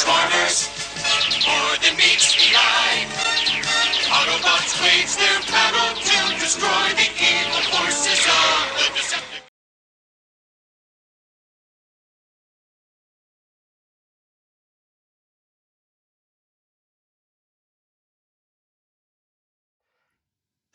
Transformers, more than meets the eye. Autobots wage their battle to destroy the evil forces of the Decepticons.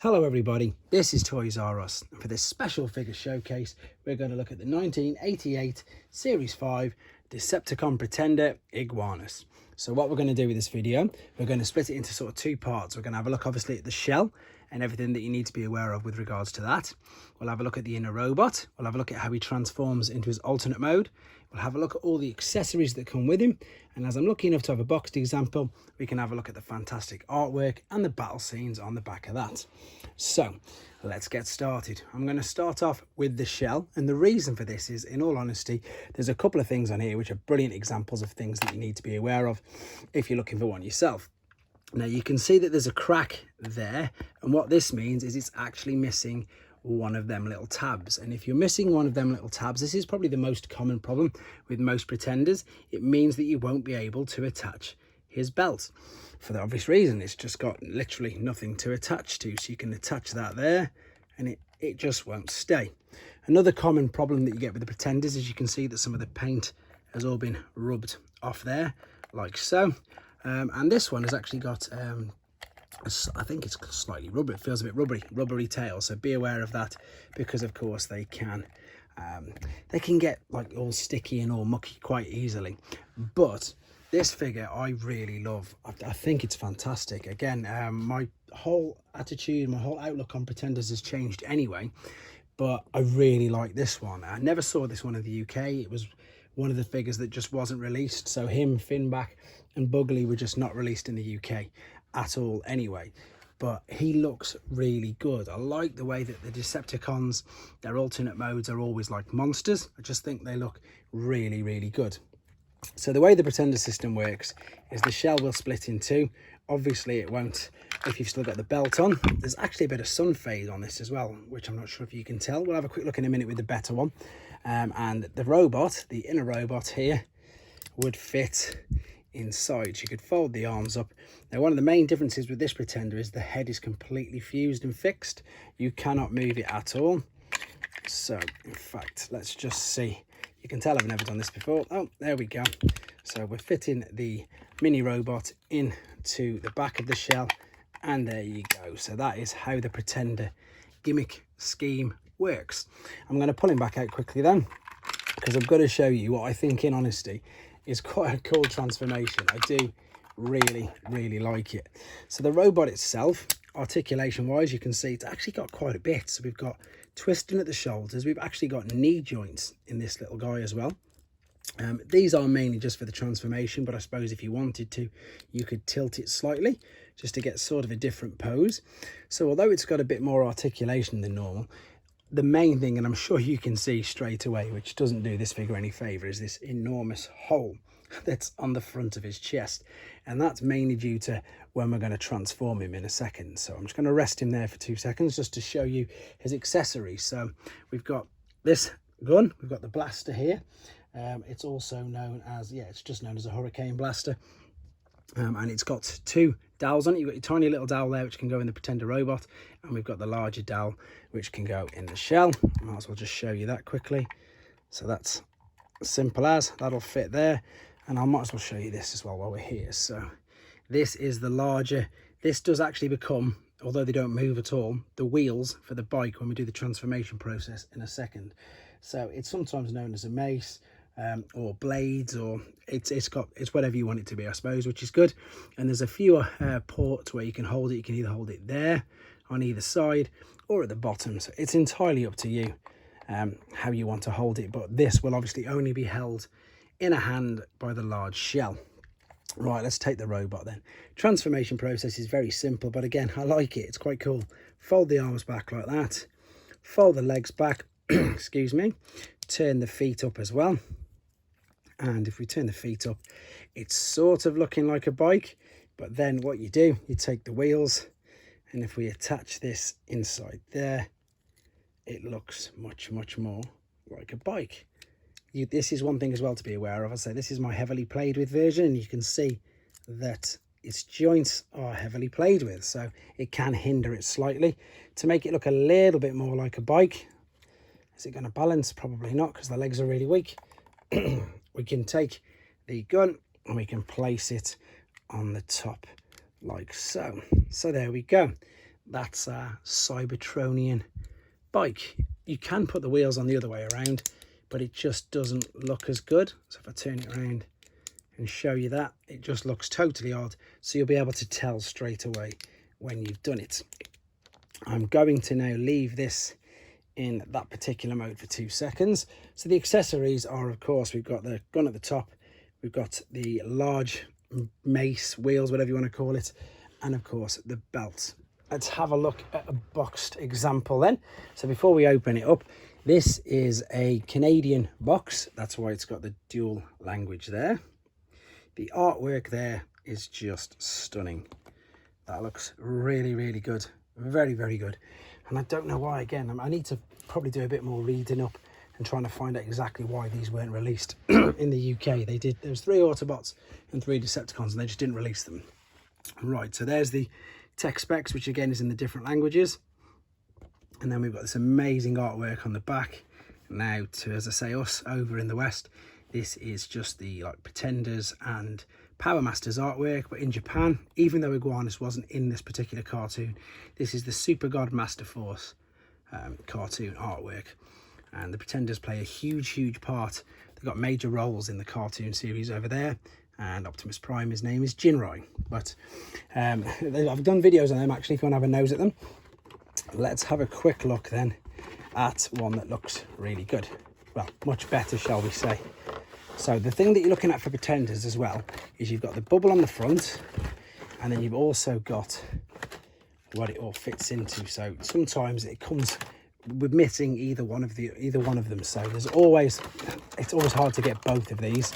Hello everybody, this is Toys R Us. For this special figure showcase, we're going to look at the 1988 Series 5 Decepticon Pretender Iguanus. So what we're going to do with this video, we're going to split it into sort of two parts. We're going to have a look obviously at the shell and everything that you need to be aware of with regards to that. We'll have a look at the inner robot. We'll have a look at how he transforms into his alternate mode. We'll have a look at all the accessories that come with him. And as I'm lucky enough to have a boxed example, we can have a look at the fantastic artwork and the battle scenes on the back of that. So let's get started. I'm going to start off with the shell. And the reason for this is, in all honesty, there's a couple of things on here which are brilliant examples of things that you need to be aware of if you're looking for one yourself. Now you can see that there's a crack there. And what this means is it's actually missing one of them little tabs. And if you're missing one of them little tabs, this is probably the most common problem with most pretenders. It means that you won't be able to attach his belt for the obvious reason. It's just got literally nothing to attach to, so you can attach that there and it just won't stay. Another common problem that you get with the pretenders is you can see that some of the paint has all been rubbed off there like so, and this one has actually got I think it's slightly rubbery. It feels a bit rubbery tail, so be aware of that, because of course they can get like all sticky and all mucky quite easily. But this figure I really love. I think it's fantastic. Again, my whole attitude, my whole outlook on pretenders has changed anyway, but I really like this one. I never saw this one in the UK. It was one of the figures that just wasn't released. So him, Finback and Bugley were just not released in the UK at all anyway, but he looks really good. I like the way that the Decepticons, their alternate modes are always like monsters. I just think they look really, really good. So the way the Pretender system works is the shell will split in two. Obviously it won't if you've still got the belt on. There's actually a bit of sun fade on this as well, which I'm not sure if you can tell. We'll have a quick look in a minute with the better one. And the robot, the inner robot here, would fit inside. So you could fold the arms up. Now one of the main differences with this Pretender is the head is completely fused and fixed. You cannot move it at all. So in fact, let's just see. You can tell I've never done this before. Oh, there we go. So we're fitting the mini robot into the back of the shell, and there you go. So that is how the Pretender gimmick scheme works. I'm going to pull him back out quickly then, because I'm going to show you what I think, in honesty, is quite a cool transformation. I do really, really like it. So the robot itself, articulation wise, you can see it's actually got quite a bit. So we've got twisting at the shoulders. We've actually got knee joints in this little guy as well. These are mainly just for the transformation, but I suppose if you wanted to, you could tilt it slightly just to get sort of a different pose. So although it's got a bit more articulation than normal, the main thing, and I'm sure you can see straight away, which doesn't do this figure any favour, is this enormous hole that's on the front of his chest. And that's mainly due to when we're going to transform him in a second. So I'm just going to rest him there for 2 seconds just to show you his accessories. So we've got this gun, we've got the blaster here. It's also known as, it's just known as a hurricane blaster. And it's got 2 dowels on it. You've got your tiny little dowel there which can go in the Pretender robot, and we've got the larger dowel which can go in the shell. Might as well just show you that quickly. So that's simple as that'll fit there, and I might as well show you this as well while we're here. So this is the larger. This does actually become, although they don't move at all, the wheels for the bike when we do the transformation process in a second. So it's sometimes known as a mace, or blades, or it's whatever you want it to be, I suppose, which is good. And there's a few ports where you can hold it. You can either hold it there on either side or at the bottom, so it's entirely up to you how you want to hold it. But this will obviously only be held in a hand by the large shell. Right, let's take the robot then. Transformation process is very simple, but again, I like it. It's quite cool. Fold the arms back like that, fold the legs back, excuse me, turn the feet up as well. And if we turn the feet up, it's sort of looking like a bike, but then what you do, you take the wheels, and if we attach this inside there, it looks much more like a bike. this is one thing as well to be aware of. I say this is my heavily played with version, and you can see that its joints are heavily played with, so it can hinder it slightly. To make it look a little bit more like a bike, is it going to balance? Probably not, because the legs are really weak. We can take the gun and we can place it on the top like so. So there we go. That's a Cybertronian bike. You can put the wheels on the other way around, but it just doesn't look as good. So if I turn it around and show you that, it just looks totally odd. So you'll be able to tell straight away when you've done it. I'm going to now leave this in that particular mode for 2 seconds. So the accessories are, of course, we've got the gun at the top, we've got the large mace wheels, whatever you want to call it, and of course the belt. Let's have a look at a boxed example then. So before we open it up, this is a Canadian box, that's why it's got the dual language there. The artwork there is just stunning. That looks really, really good. Very, very good. And I don't know why, again, I need to probably do a bit more reading up and trying to find out exactly why these weren't released in the UK. There was 3 Autobots and 3 Decepticons, and they just didn't release them. Right, so there's the tech specs, which again is in the different languages. And then we've got this amazing artwork on the back. Now, to, as I say, us over in the West, this is just the Pretenders and Power Masters artwork. But in Japan, even though Iguanus wasn't in this particular cartoon, this is the Super God Master Force cartoon artwork. And the Pretenders play a huge part. They've got major roles in the cartoon series over there. And Optimus Prime, his name is Jinrai. But I've done videos on them, actually, if you want to have a nose at them. Let's have a quick look then at one that looks really good. Well, much better, shall we say. So the thing that you're looking at for Pretenders as well is you've got the bubble on the front, and then you've also got what it all fits into. So sometimes it comes with missing either one of them. So it's always hard to get both of these.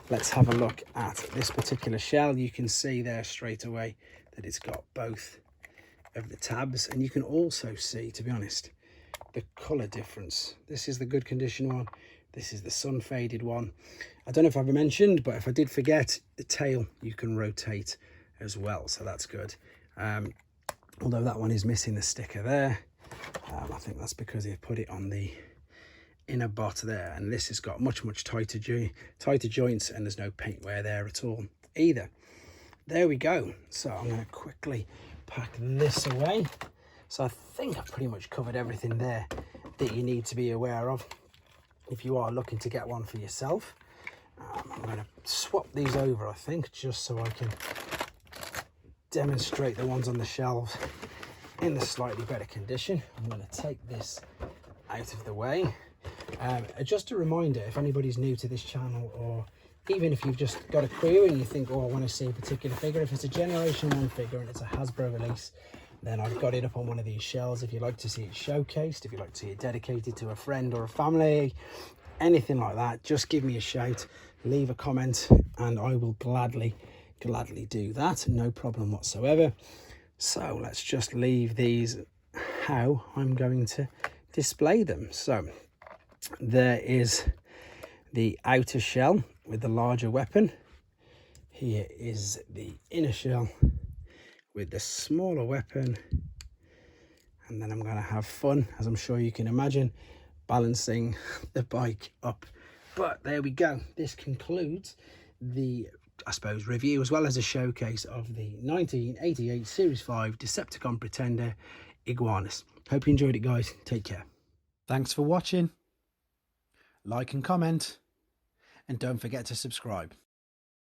Let's have a look at this particular shell. You can see there straight away that it's got both of the tabs, and you can also see, to be honest, the color difference. This is the good condition one, this is the sun faded one. I don't know if I've mentioned, but if I did forget, the tail you can rotate as well, so that's good. Although that one is missing the sticker there. I think that's because they've put it on the inner bot there, and this has got much tighter joints, and there's no paint wear there at all either. There we go. So I'm going to quickly pack this away. So I think I've pretty much covered everything there that you need to be aware of if you are looking to get one for yourself. I'm going to swap these over, I think, just so I can demonstrate the ones on the shelves in the slightly better condition. I'm going to take this out of the way. Just a reminder, if anybody's new to this channel, or even if you've just got a query and you think, oh, I want to see a particular figure, if it's a Generation 1 figure and it's a Hasbro release, then I've got it up on one of these shelves. If you'd like to see it showcased, if you'd like to see it dedicated to a friend or a family, anything like that, just give me a shout, leave a comment, and I will gladly do that, no problem whatsoever. So let's just leave these how I'm going to display them. So there is the outer shell with the larger weapon. Here is the inner shell with the smaller weapon, and then I'm going to have fun, as I'm sure you can imagine, balancing the bike up. But there we go. This concludes the, I suppose, review as well as a showcase of the 1988 Series 5 Decepticon Pretender Iguanus. Hope you enjoyed it, guys. Take care. Thanks for watching. Like and comment, and don't forget to subscribe.